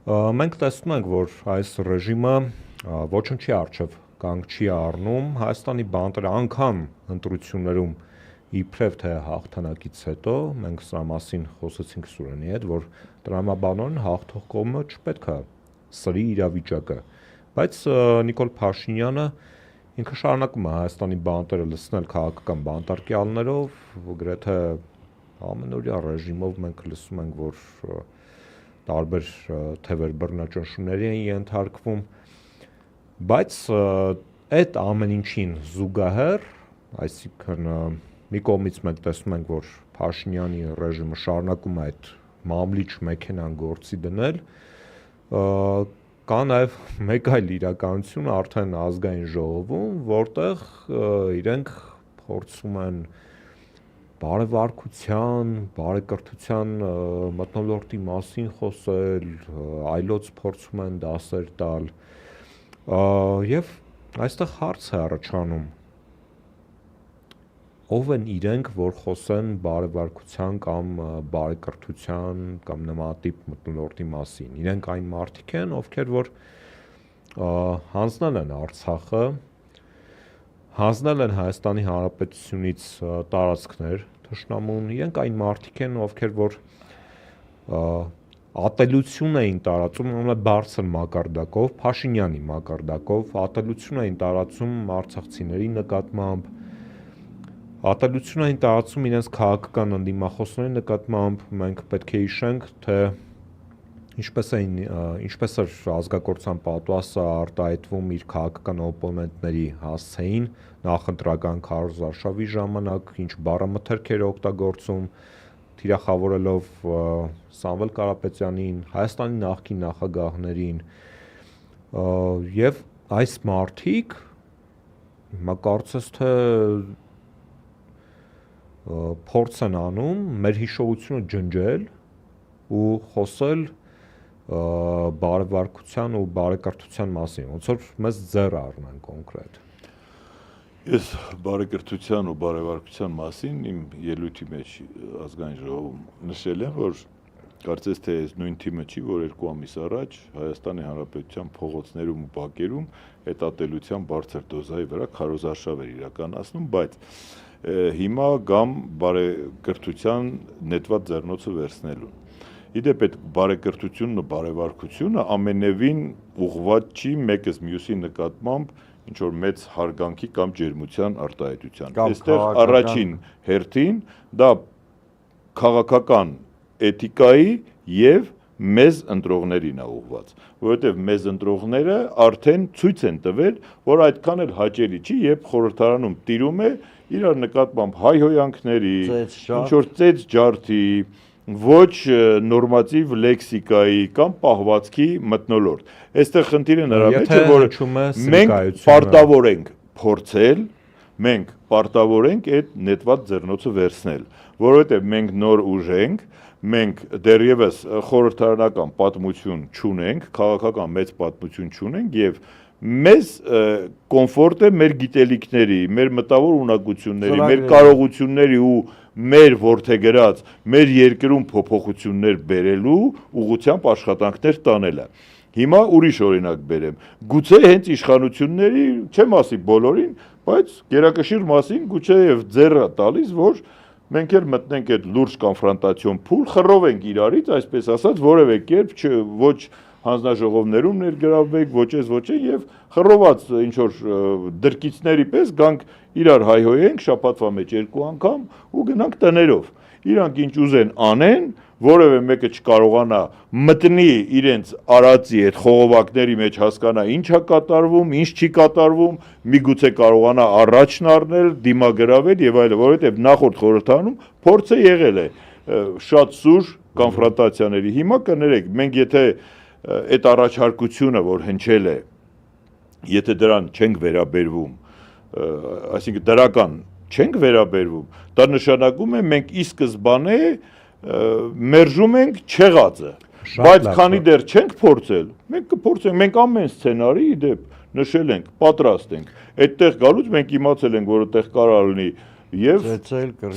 Մենք տեսնում ենք, որ այս ռեժիմը ոչնչի առջև կանգ չի առնում, Հայաստանի բանտերը անգամ ընտրություններում իբրև թե հաղթանակից հետո, մենք սրա մասին խոսեցինք Սուրենի հետ, որ տրամաբանորեն հաղթող կողմը չպետք է սրի իրավիճակը, բայց Նիկոլ Փաշինյանը ինքը շարունակում է Հայաստանի բանտերը լցնել քաղաքական բանտարկյալներով, գրեթե ամենօրյա ռեժիմով մենք լսում ենք, որ տարբեր թևեր բռնաճնշումների են ենթարկվում, բայց այդ ամեն ինչին զուգահեռ, այսինքն մի կողմից մենք տեսնում ենք, որ Փաշինյանի ռեժիմը շարունակում է այդ մամլիչ մեքենան գործի դնել, կա նաև մեկ այլ իրականություն արդեն ազգային ժողովում, որտեղ իրենք փորձում են բարեվարկության, բարեկրթության մթնոլորտի մասին խոսել, այլոց փորձում են դասեր տալ, եւ այստեղ հարց է առաջանում. ով են իրենք, որ խոսեն բարեվարկության կամ բարեկրթության կամ նմանատիպ մթնոլորտի մասին։ Իրենք այն մարդիկ են, ովքեր որ հանձնել են Արցախը, հանձնել են Հայաստանի Հանրապետությունից տարածքներ թշնամուն, իրենք այն մարդիկ են, ովքեր որ ատելություն էին տարածում ամենաբարձր մակարդակով, Փաշինյանի մակարդակով, ատելություն էին տարածում արցախցիների նկատմամբ, ատելություն էին տարածում իրենց քաղաքական ընդդիմախոսների նկատմամբ, մենք պետք է հիշենք, թե ինչպես էր ազգակործության պատվաստը արտահայտվում իր քաղաքական օպոնենտների հասցեին, նախընտրական քարոզարշավի ժամանակ, ինչ բառամթերք էր օգտագործում, թիրախավորելով Սամվել Կարապետյանին, Հայաստանի նախկին նախագահներին, եւ այս մարդիկ կարծես թե փորձ են անում մեր հիշողությունը ջնջել ու խոսել բարեվարկության ու բարեկրթության մասին, ոնց որ մեզ ձեռ առնեն կոնկրետ։ Ես բարեկրթության ու բարեվարկության մասին իմ ելույթի մեջ ազգային ժողովում նշել եմ, որ կարծես թե այս նույն թիմը չի, որ 2 ամիս առաջ Հայաստանի Հանրապետության փողոցներում ու բակերում այդ ատելության բարձր դոզայի վրա քարոզարշավ էր իրականացնում, բայց հիմա գամ բարեկրթության նետված ձեռնոցը վերցնելուն։ Իդեպ այդ բարեկրթությունն ու բարեվարկությունը ամենևին ուղղված չի մեկս մյուսի նկատմամբ ինչ որ մեծ հարգանքի կամ ջերմության արտահայտության։ Այստեղ առաջին հերթին դա քաղաքական էթիկայի եւ մեզ ընտրողներին է ուղղված, որովհետեւ մեզ ընտրողները արդեն ցույց են տվել, որ այդքան էլ հաճելի չի, երբ խորհրդարանում տիրում է իրար նկատմամբ հայհոյանքների, ինչ որ ծեծ ջարդի, ոչ նորմատիվ լեքսիկայի կամ պահվածքի մթնոլորտ։ Այստեղ խնդիրը նրա մեջ է, որ մենք պարտավոր ենք փորձել, մենք պարտավոր ենք այդ նետված ձեռնոցը վերցնել, որովհետև մենք նոր ուժ ենք, մենք դեռևս խորհրդարանական պատմություն չունենք, քաղաքական մեծ պատմություն չունենք եւ մեզ կոմֆորտ է մեր գիտելիքների, մեր մտավոր ունակությունների, մեր կարողությունների ու մեր որդեգրած մեր երկրում փոփոխություններ բերելու ուղղությամբ աշխատանքներ տանելը։ Հիմա ուրիշ օրինակ բերեմ։ Գուցե հենց իշխանությունների, չեմ ասի բոլորին, բայց գերակշիռ մասին գուցե եւ ձեռը տալիս, որ մենք էլ մտնենք այդ լուրջ կոնֆրոնտացիոն փուլ, խռովենք իրարից, այսպես ասած, որևէ կերպ ոչ հանձնաժողովներում ներգրավվենք, ոչ եւ խռոված ինչ որ դրկիցների պես գանք իրար հայհոյենք շաբաթվա մեջ 2 անգամ ու գնանք տներով։ Իրանք ինչ ուզեն անեն, որևէ մեկը չկարողանա մտնի իրենց արածի այդ խողովակների մեջ հասկանա ինչ է կատարվում, ինչ չի կատարվում, միգուցե կարողանա առաջն առնել, դիմագրավել եւ այլն, որովհետեւ նախորդ խորհրդարանում փորձը եղել է շատ սուր կոնֆրոնտացիաների։ Հիմա կներեք, մենք եթե այդ առաջարկությունը, որ հնչել է, եթե դրան չենք վերաբերվում, այսինքն դրական չենք վերաբերվում, դա նշանակում է մենք ի սկզբանե մերժում ենք չեղածը, բայց քանի դեռ չենք փորձել, մենք կփորձենք, մենք ամեն սցենարի իդեպ նշել ենք, պատրաստ ենք, այդտեղ գալուց մենք իմացել ենք, որ այդտեղ կարող լինի եւ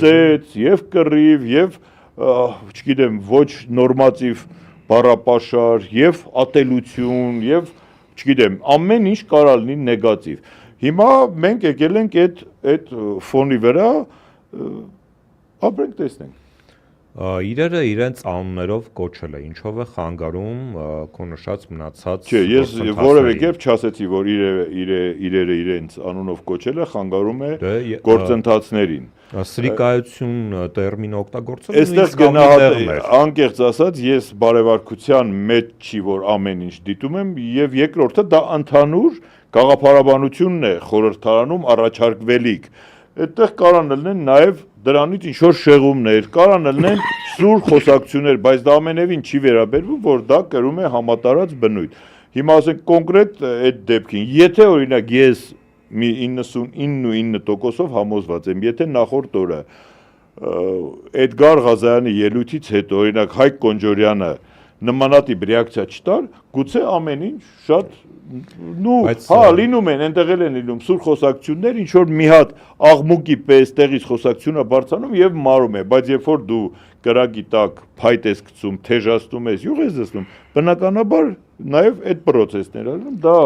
ծեծ, եւ կռիվ, եւ չգիտեմ, ոչ նորմատիվ բառապաշար, եւ ատելություն, եւ չգիտեմ, ամեն ինչ կարող լինի նեգատիվ։ Հիմա մենք եկել ենք այդ ֆոնի վրա ապրենք տեսնենք։ Իրերը իրենց անուններով կոչել է, ինչով է խանգարում քո նշած մնացած Չէ, ես որևէ կերպ չասեցի, որ իրերը իրենց անունով կոչել է, խանգարում է գործընթացներին։ Սրիկայություն տերմին օգտագործել Այստեղ գնահատել, անկեղծ ասած, ես բարևարկության մեջ չի, որ ամեն ինչ դիտում եմ, եւ երկրորդը դա ընդհանուր գաղափարաբանությունն է խորհրդարանում առաջարկվելիք։ Այդտեղ կարող լինեն նաև դրանից ինչ-որ շեղումներ, կարող լինեն սուր խոսակցություններ, բայց դա ամենևին չի վերաբերվում, որ դա կրում է համատարած բնույթ։ Հիմա ասենք կոնկրետ այդ դեպքին, եթե օրինակ ես մի 99.9%-ով համոզված եմ, եթե նախորդ օրը Էդգար Ղազարյանի ելույթից հետո օրինակ Հայկ Կոնջորյանը նմանատիպ ռեակցիա չտար, գուցե ամեն ինչ շատ լինում են, այնտեղ են լինում սուր խոսակցություններ, ինչ որ մի հատ աղմուկի պես տեղից խոսակցությունը բարձրանում եւ մարում է, բայց երբ որ դու կրակի տակ փայտ ես գցում, թեժացնում ես, յուղ ես դնում, բնականաբար նաեւ այդ process-ներ ալնում, դա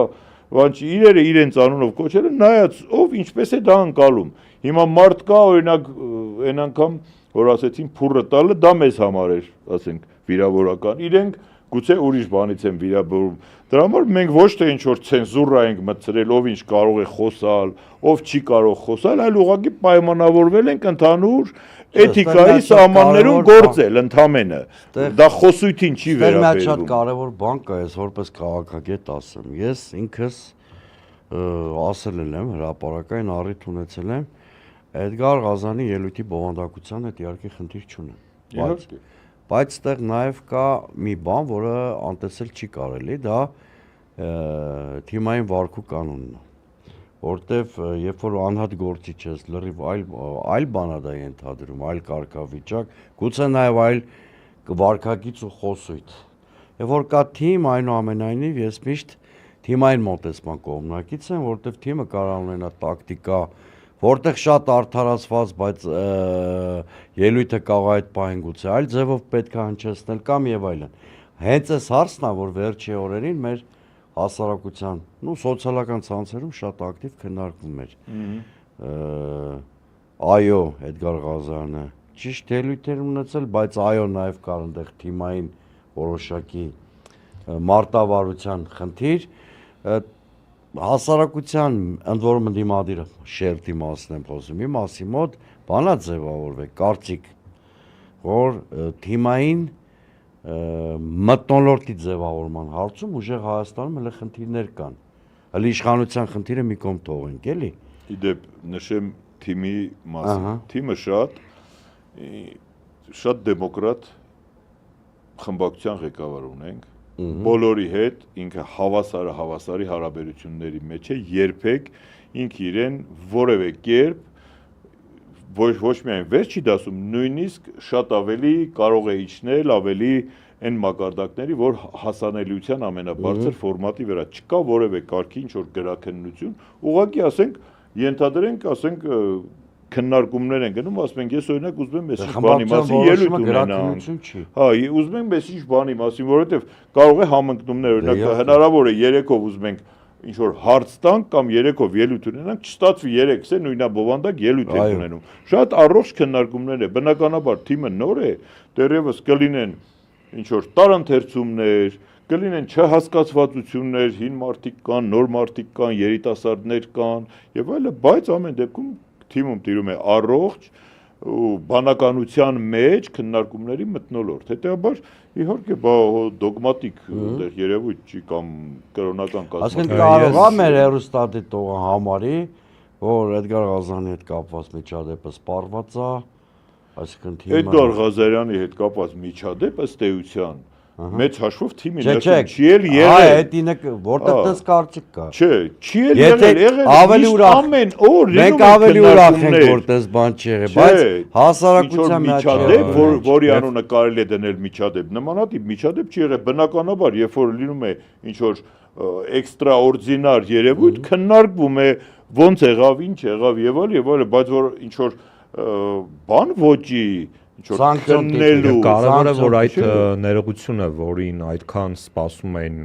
Վանչի իրերը իրենց անունով կոչելը, նայած ով ինչպես է դա անցալում։ Հիմա մարդ կա, օրինակ, այն անգամ, որ ասեցին փուրը տալը, դա մեզ համար էր, ասենք, վիրավորական։ Իրենք գուցե ուրիշ բանից են վիրավորում։ Դրա համար մենք ոչ թե ինչ որ ցենզուրա ենք մտցրել, ով ինչ կարող է խոսալ, ով չի կարող խոսալ, այլ ուղղակի պայմանավորվել ենք ընդհանուր էթիկայի սահմաններում գործել ընդամենը։ Դա խոսույթին չի վերաբերվում։ Դա շատ կարևոր բան կա, ես որպես քաղաքագետ ասեմ։ Ես ինքս ասել եմ հրապարակային առիթ ունեցել եմ Էդգար Ղազարյանի ելույթի բովանդակության հետ իհարկե խնդիր չունեմ։ Բայց այդտեղ նաև կա մի բան, որը անտեսել չի կարելի, դա թիմային վարքու կանոնն է։ Որտեվ երբ որ անհատ գործիչ ես, լրիվ այլ բան է դա ենթադրում, այլ կարգավիճակ, գուցե նաև այլ վարքագիծ ու խոսույթ։ Երբ որ կա թիմ, այնուամենայնիվ ես միշտ թիմային մոտեցման կողմնակից եմ, որտեվ թիմը կարող ունենա տակտիկա, որտեղ շատ արդարացված, բայց ելույթը կարող այդ պահին գուցե այլ ձևով պետք է հնչեցնել կամ եւ այլն։ Հենց այս հարցն է, որ վերջի օրերին մեր հասարակության, սոցիալական ցանցերում շատ ակտիվ քննարկվում էր։ Այո, Էդգար Ղազարյանը ճիշտ ելույթեր ունեցել, բայց այո, նաեւ կար այնտեղ թիմային որոշակի մարտավարության խնդիր։ Հասարակության ընդ որում ընդդիմադիրը շերտի մասն եմ խոսում, մի մասի մոտ բանա ձևավորվել, կարծիք, որ թիմային մթնոլորտի ձևավորման հարցում ուժեղ Հայաստանում հələ խնդիրներ կան։ Հələ իշխանության խնդիրը մի կողմ թողենք, էլի։ Իդեպ նշեմ թիմի մասին։ Թիմը շատ դեմոկրատ խմբակցության ղեկավար ունենք։ Բոլորի հետ ինքը հավասարի հարաբերությունների մեջ է, երբեք ինքը իրեն որևէ կերպ ոչ միայն վեր չի դասում, նույնիսկ շատ ավելի կարող է իջնել ավելի այն մակարդակների, որ հասանելիության ամենաբարձր ֆորմատի վրա չկա որևէ կարգի ինչ որ գրաքննություն, ուղղակի ասենք ենթադրենք, ասենք քննարկումներ են գնում, ասում են ես օրինակ ուզում եմ այսինչ բանի մասին ելույթ ունենամ։ Հա, ուզում եմ այսինչ բանի մասին, որովհետև կարող է համընկնումներ, օրինակ հնարավոր է երեքով ուզում ենք ինչ որ հարց տանք կամ երեքով ելույթ ունենանք, չստացվի երեքս է նույնաբովանդակ ելույթ ենք ունենում։ Շատ առողջ քննարկումներ է, բնականաբար թիմը նոր է, դեռևս կլինեն ինչ որ տարընթերցումներ, կլինեն չհասկացվածություններ, հին մարդիկ կան, նոր մարդիկ կան, երիտասարդներ կան եւ այլն, բայց ամեն դեպքում թիմում տիրում է առողջ ու բանականության մեջ քննարկումների մթնոլորտ։ Հետեւաբար իհարկե դոգմատիկ այդտեղ երևույթ չի կամ կրոնական կազմակերպություն։ Ասենք կարող է մեր հերոստատիտողը համարի, որ Էդգար Ղազարյանի հետ կապված միջադեպը սպառված է, այսինքն թիմը Էդգար Ղազարյանի հետ կապված միջադեպը ըստ էության մեծ հաշվով թիմի ներքին չի եղել։ Հետինը որտեղ դες կարծիք կա։ Չէ, չի եղել, ավելի ուրախ ամեն օր մենք ավելի ուրախ ենք որտեղ բան չի եղել, բայց հասարակության միջադեպ, որի անունը կարելի է դնել միջադեպ, նմանատիպ միջադեպ չի եղել, բնականաբար, երբ որ լինում է ինչ որ էքստրաօրդինար երևույթ, քննարկվում է ոնց եղավ, ինչ եղավ եւ այլն, բայց որ ինչ որ բան ոճի քննելու կարևորը որ այդ ներողությունը, որին այդքան սպասում էին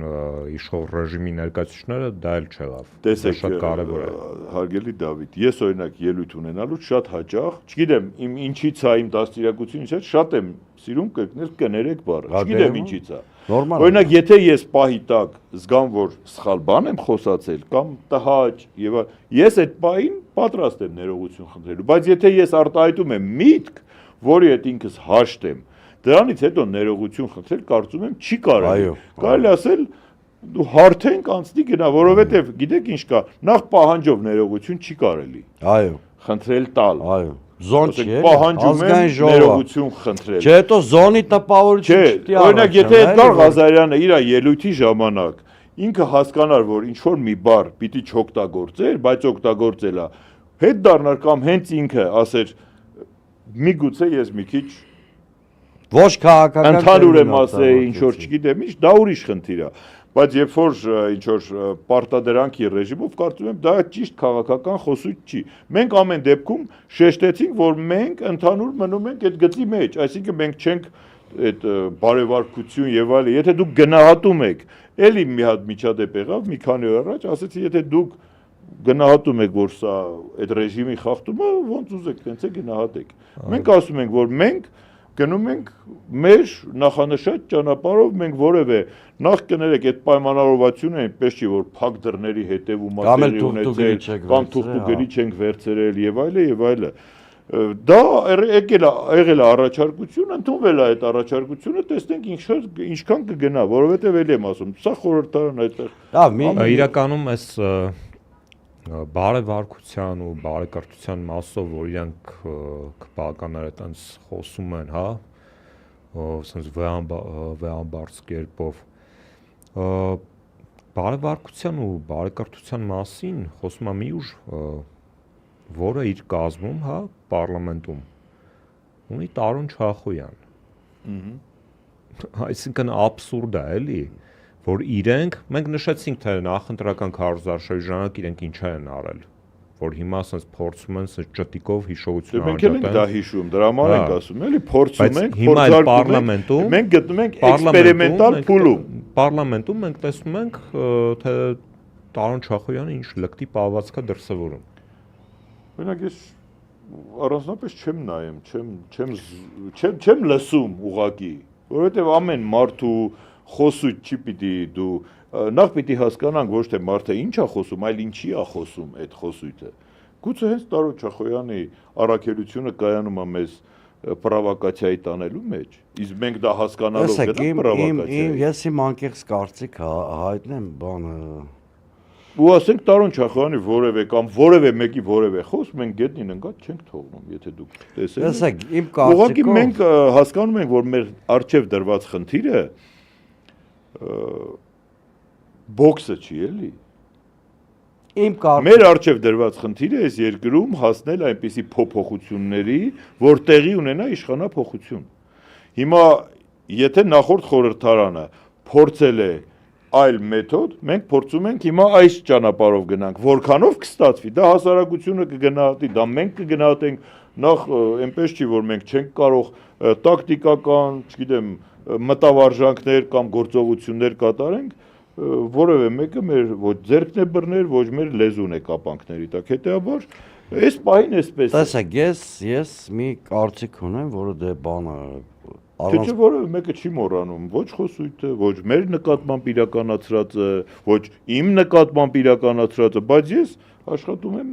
իշխող ռեժիմի ներկայացուցիչները, դա էլ չեղավ։ Տեսեք, շատ կարևոր է։ Հարգելի Դավիթ, ես օրինակ ելույթ ունենալուց շատ հաճախ, չգիտեմ, իմ ինչից է իմ դաստիարակությունից հետ շատ եմ սիրում կրկնել կներեք բառը։ Չգիտեմ ինչից է։ Օրինակ, եթե ես պահի տակ զգամ, որ սխալ բան եմ խոսացել կամ տհաճ եւ ես այդ պահին պատրաստ եմ ներողություն խնդրելու, բայց եթե ես արտահայտում եմ միտք, որի հետ ինքս հաշտ եմ, դրանից հետո ներողություն խնդրել կարծում եմ չի կարելի։ Կարելի ասել դու հարթենք անցնի գնա, որովհետեւ գիտեք ինչ կա, նախ պահանջով ներողություն չի կարելի։ Այո։ Խնդրել տալ։ Այո։ Զոն չի, պահանջում եմ ներողություն խնդրել։ Չէ, հետո զոնի տպավորություն չտի առաջ։ Օրինակ, եթե Էդգար Ղազարյանը իր ելույթի ժամանակ ինքը հասկանար, որ ինչ որ մի բառ պիտի չօգտագործեր, բայց օգտագործել է, հետ դառնար կամ հենց ինքը ասեր միգուցե ես մի քիչ ոչ քաղաքական ընդհանուր եմ ասել, ինչ որ չգիտեմ ինչ, դա ուրիշ խնդիր է։ Բայց երբ որ ինչ որ պարտադրանքի ռեժիմով կարծում եմ դա ճիշտ քաղաքական խոսույթ չի։ Մենք ամեն դեպքում շեշտեցինք, որ մենք ընդհանուր մնում ենք այդ գծի մեջ, այսինքն մենք չենք այդ բարևարկություն եւ այլն, եթե դուք գնահատում եք, էլի մի հատ միջադեպ եղավ մի քանի օր առաջ, ասեցի, եթե դուք գնահատում եք, որ սա այդ ռեժիմի խախտումը, ոնց ուզեք, տենց է գնահատեք։ Մենք ասում ենք, որ մենք գնում ենք մեր նախանշած ճանապարհով, մենք որևէ նախ կներեք այդ պայմանավորվածությունը այնպես չի, որ փակ դռների հետևում ատերի ունեցել կամ թուղթուգերի չենք վերցրել եւ այլն։ Դա եղել է առաջարկություն, ընդունվել է այդ առաջարկությունը, տեսնենք ինչքան կգնա, որովհետեւ էլի եմ ասում, սա խորհրդարան այդտեղ։ Իրականում էս բարևարկության ու բարեկարգության մասով, որ իրանք քպականները տենց խոսում են, հա, ասենց վեհամբարձ կերպով, բարևարկության ու բարեկարգության մասին խոսում է մի ուժ, որը իր կազմում, հա, պարլամենտում ունի Տարոն Չախոյան։ Այսինքն աբսուրդ է, էլի, որ իրենք, մենք նշեցինք, թե նախընտրական քարոզարշավի ժամանակ իրենք ինչա են արել, որ հիմա ասենց փորձում են ասենց ճտիկով հիշողություն անջատեն։ Մենք էլ ենք դա հիշում, դրա համար ենք ասում, էլի փորձում ենք, հիմա այդ պարլամենտում մենք գտնում ենք էքսպերիմենտալ փուլում։ Պարլամենտում մենք տեսնում ենք, թե Տարոն Չախոյանը ինչ լկտի պահվածքա դրսևորում։ Օրինակ ես առանձնապես չեմ նայում, չեմ լսում ուղակի, որովհետև ամեն մարդու խոսույթ չի պիտի դու նախ պիտի հասկանանք ոչ թե մարդը ինչ է խոսում, այլ ինչի է խոսում այդ խոսույթը։ Գուցե հենց Տարոն Չախոյանի առաքելությունը կայանում է մեզ պրովոկացիայի տանելու մեջ, իսկ մենք դա հասկանալով գնանք պրովոկացիայի։ Ես իմ անկեղծ կարծիք հայտնեմ բանը։ Ու ասենք Տարոն Չախոյանի որևէ կամ որևէ մեկի որևէ խոս մենք գետնին ընկած չենք թողնում, եթե դուք տեսեք։ Տեսեք, իմ կարծիքով ուղղակի մենք հասկանում ենք, որ մեր առջև դրված խնդիրը բոքսը չի, էլի։ Մեր առջև դրված խնդիրը այս երկրում հասնել այնպիսի փոփոխությունների, որ տեղի ունենա իշխանափոխություն։ Հիմա եթե նախորդ խորհրդարանը փորձել է այլ մեթոդ, մենք փորձում ենք հիմա այս ճանապարհով գնանք, որքանով կստացվի, դա հասարակությունը կգնահատի, դա մենք կգնահատենք, նախ այնպես չի, որ մենք չենք կարող տակտիկական, չգիտեմ, մտավարժանքներ կամ գործողություններ կատարենք, որևէ մեկը մեր ոչ ձեռքն է բռներ, ոչ մեր լեզուն է կապանքների տակ, հետեւաբար այս պահին էսպես է։ Տեսեք, ես մի կարծիք ունեմ, որը դե բանը Թե որևէ մեկը չի մոռանում ոչ խոսույթը, ոչ մեր նկատմամբ իրականացրածը, ոչ իմ նկատմամբ իրականացրածը, բայց ես աշխատում եմ,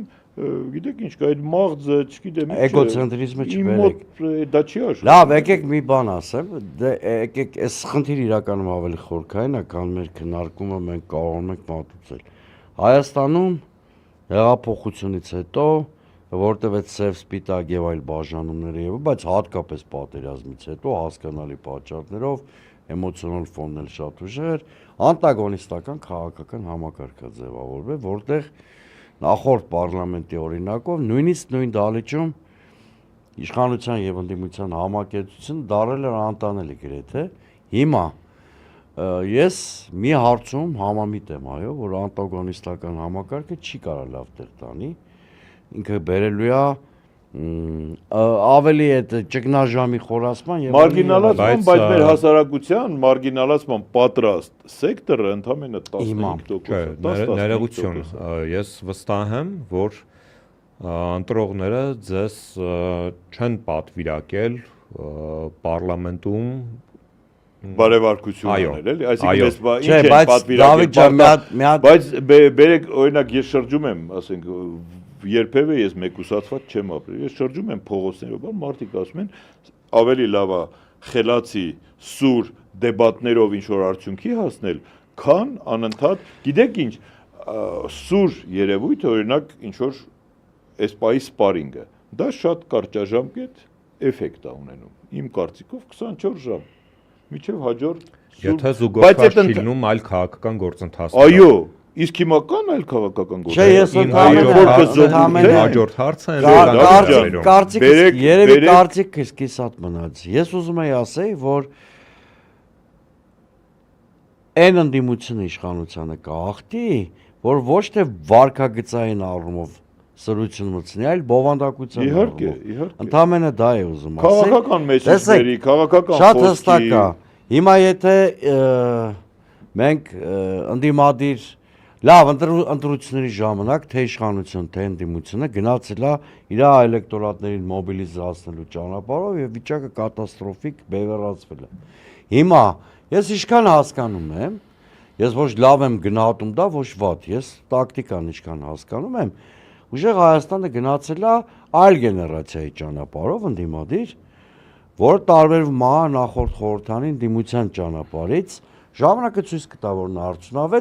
գիտեք ինչ կա, այդ մաղձը, չգիտեմ, էգոցենտրիզմը չբերեք։ Դա չի աշխատում։ Լավ, եկեք մի բան ասեմ, դե եկեք այս խնդիրը իրականում ավելի խորքային է, քան մեր քննարկումը մենք կարողանում ենք մատուցել։ Հայաստանում հեղափոխությունից հետո որտեվ այդ սև սպիտակ եւ այլ բաժանումները եւ բայց հատկապես պատերազմից հետո հասկանալի պատճառներով էմոցիոնալ ֆոնն էլ շատ ուժեր, անտագոնիստական քաղաքական համակարգ է ձևավորվել, որտեղ նախորդ պարլամենտի օրինակով նույնիսկ նույն դահլիճում իշխանության եւ ընդդիմության համակեցությունը դարել էր անտանելի գրեթե։ Հիմա ես մի հարցում համամիտ եմ, այո, որ անտագոնիստական համակարգը չի կարող լավ տեղ տանի, ինքը բերելու է ավելի այդ ճգնաժամի խորացման եւ Մարգինալացման, Բայց, բայց մեր հասարակության մարգինալացման պատրաստ սեկտորը ընդամենը 15%-ը։ Ներողություն, ես վստահ եմ, որ ընտրողները ձեզ չեն պատվիրակել պարլամենտում Բարևարկություն Այո, անել, էլի, այո։ այսինքն Չէ, ինչ են բայց Դավիթ ջան, մի հատ բայց բերեք օրինակ ես շրջում եմ, ասենք երբևէ ես մեկուսացված չեմ ապրել։ Ես շրջում եմ փողոցներով, մարդիկ ասում են ավելի լավ է խելացի սուր դեբատներով ինչ որ արդյունքի հասնել, քան անընդհատ, գիտեք ինչ, սուր երևույթ օրինակ ինչ որ էսպայի սպարինգը։ Դա շատ կարճաժամկետ էֆեկտ է ունենում։ Իմ կարծիքով 24 ժամ։ Միջև հաջորդ Եթե զուգորդված չի լինում այլ քաղաքական գործընթացներ։ Այո, իսկ հիմա կան այլ քաղաքական Չէ, ես գործընթացներ։ հաջորդ հարցը կարծիքս երևի կարծիքս կիսատ մնաց։ Ես ուզում եի ասեի, որ այն ընդդիմությունը իշխանությանը կախտի, որ ոչ թե վարկագծային առումով սրություն մտցնի, այլ բովանդակության Իհարկե, առումով։ իհարկե։ Ընդամենը դա է ուզում ասել։ Քաղաքական մեսեջների, քաղաքական Շատ խոսքի։ հստակ է։ Հիմա եթե մենք ընդդիմադիր լավ ընտրությունների ժամանակ թե իշխանություն, թե ընդդիմությունը գնացել է իր էլեկտորատներին մոբիլիզացնելու ճանապարհով եւ վիճակը կատաստրոֆիկ բևեռացվել է։ Հիմա ես ինչքան հասկանում եմ, ես ոչ լավ եմ գնահատում դա, ոչ վատ, ես տակտիկան ինչքան հասկանում եմ, ուժեղ Հայաստանը գնացել է այլ գեներացիայի ճանապարհով ընդդիմադիր, որ տարբերվում է նախորդ խորհրդանին դիմության ճանապարհից, ժամանակը ցույց կտա, որ նա արդյունավետ